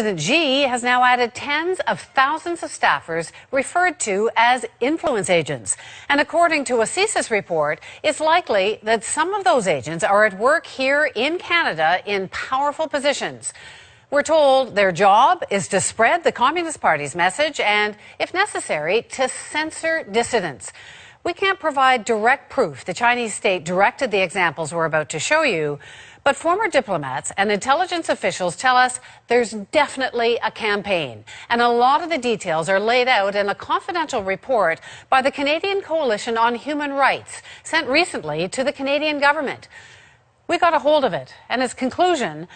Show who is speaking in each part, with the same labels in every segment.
Speaker 1: President Xi has now added tens of thousands of staffers referred to as influence agents. And according to a CSIS report, it's likely that some of those agents are at work here in Canada in powerful positions. We're told their job is to spread the Communist Party's message and, if necessary, to censor dissidents. We can't provide direct proof the Chinese state directed the examples we're about to show you, but former diplomats and intelligence officials tell us there's definitely a campaign, and a lot of the details are laid out in a confidential report by the Canadian Coalition on Human Rights, sent recently to the Canadian government. We got a hold of it, and its conclusion: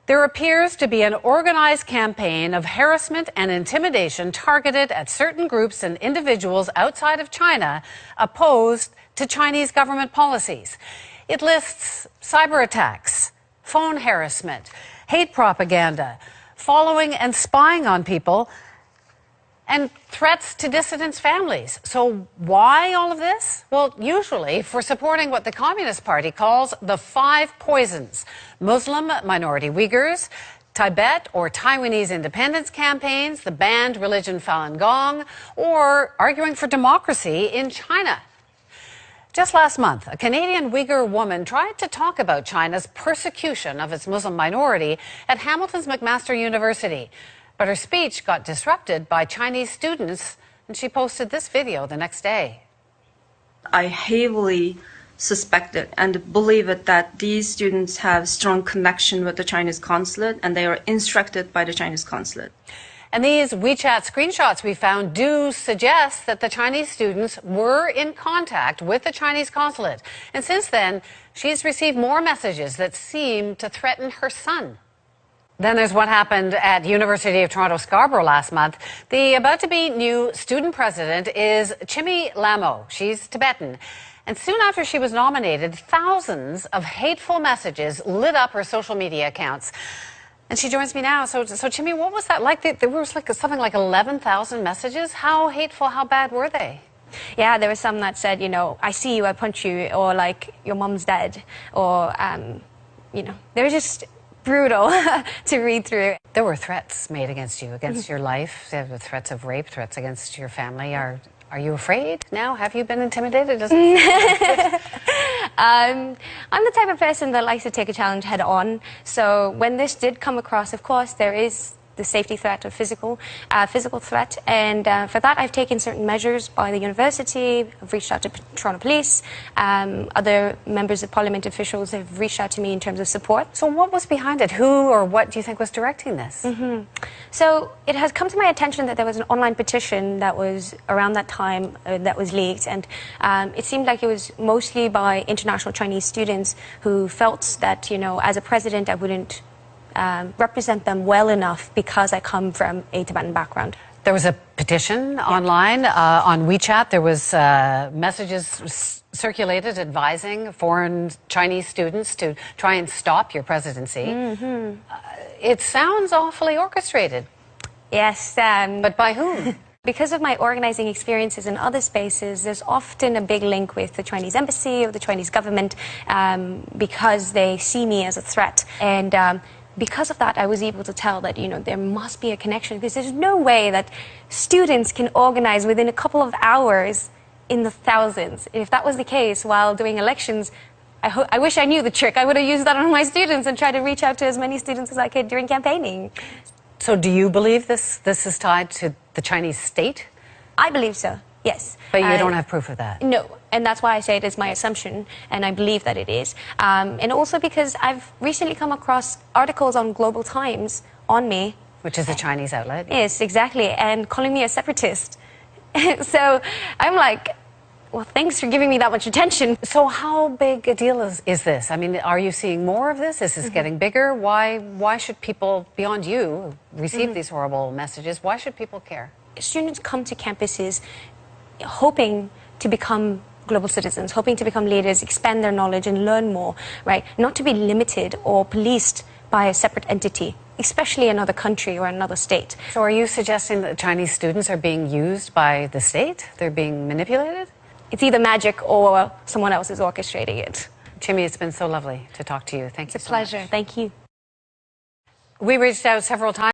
Speaker 1: there appears to be an organized campaign of harassment and intimidation targeted at certain groups and individuals outside of China opposed to Chinese government policies. It lists cyber attacks, phone harassment, hate propaganda, following and spying on people, and threats to dissidents' families. So why all of this? Well, usually for supporting what the Communist Party calls the five poisons: Muslim minority Uyghurs, Tibet or Taiwanese independence campaigns, the banned religion Falun Gong, or arguing for democracy in China. Just last month, a Canadian Uyghur woman tried to talk about China's persecution of its Muslim minority at Hamilton's McMaster University. But her speech got disrupted by Chinese students, and she posted this video the next day.
Speaker 2: I heavily suspected and believe it that these students have strong connection with the Chinese consulate, and they are instructed by the Chinese consulate.
Speaker 1: And these WeChat screenshots we found do suggest that the Chinese students were in contact with the Chinese consulate. And since then, she's received more messages that seem to threaten her son. Then there's what happened at University of Toronto Scarborough last month. The about-to-be new student president is Chimmy Lamo. She's Tibetan. And soon after she was nominated, thousands of hateful messages lit up her social media accounts. And she joins me now. So Chimmy, what was that like? There was something like 11,000 messages. How hateful, how bad were they?
Speaker 3: Yeah, there were some that said, I see you, I punch you, or like, your mom's dead, or, they were just brutal to read through.
Speaker 1: There were threats made against you, against your life. There were threats of rape, threats against your family. Are you afraid now? Have you been intimidated?
Speaker 3: I'm the type of person that likes to take a challenge head on. So when this did come across, of course, there is the safety threat of physical threat. And for that, I've taken certain measures by the university. I've reached out to Toronto Police. Other members of Parliament officials have reached out to me in terms of support.
Speaker 1: So what was behind it? Who or what do you think was directing this?
Speaker 3: So it has come to my attention that there was an online petition that was around that time that was leaked. And it seemed like it was mostly by international Chinese students who felt that, as a president, I wouldn't represent them well enough because I come from a Tibetan background.
Speaker 1: There was a petition online on WeChat. There was messages circulated advising foreign Chinese students to try and stop your presidency. It sounds awfully orchestrated.
Speaker 3: Yes.
Speaker 1: But by whom?
Speaker 3: Because of my organizing experiences in other spaces, there's often a big link with the Chinese embassy or the Chinese government because they see me as a threat. And because of that, I was able to tell that, there must be a connection, because there's no way that students can organize within a couple of hours in the thousands. If that was the case while doing elections, I wish I knew the trick. I would have used that on my students and tried to reach out to as many students as I could during campaigning.
Speaker 1: So do you believe this is tied to the Chinese state?
Speaker 3: I believe so, yes.
Speaker 1: But you don't have proof of that?
Speaker 3: No, and that's why I say it is my assumption, and I believe that it is. And also because I've recently come across articles on Global Times on me.
Speaker 1: Which is a Chinese outlet?
Speaker 3: Yes, exactly, and calling me a separatist. So I'm like, well, thanks for giving me that much attention.
Speaker 1: So how big a deal is this? I mean, are you seeing more of this? Is this getting bigger? Why should people, beyond you, receive these horrible messages? Why should people care?
Speaker 3: Students come to campuses hoping to become global citizens, hoping to become leaders, expand their knowledge and learn more, right? Not to be limited or policed by a separate entity, especially another country or another state.
Speaker 1: So are you suggesting that Chinese students are being used by the state? They're being manipulated?
Speaker 3: It's either magic or someone else is orchestrating it.
Speaker 1: Chimmy, it's been so lovely to talk to you. Thank you so much.
Speaker 3: It's a pleasure. Thank you.
Speaker 1: We reached out several times.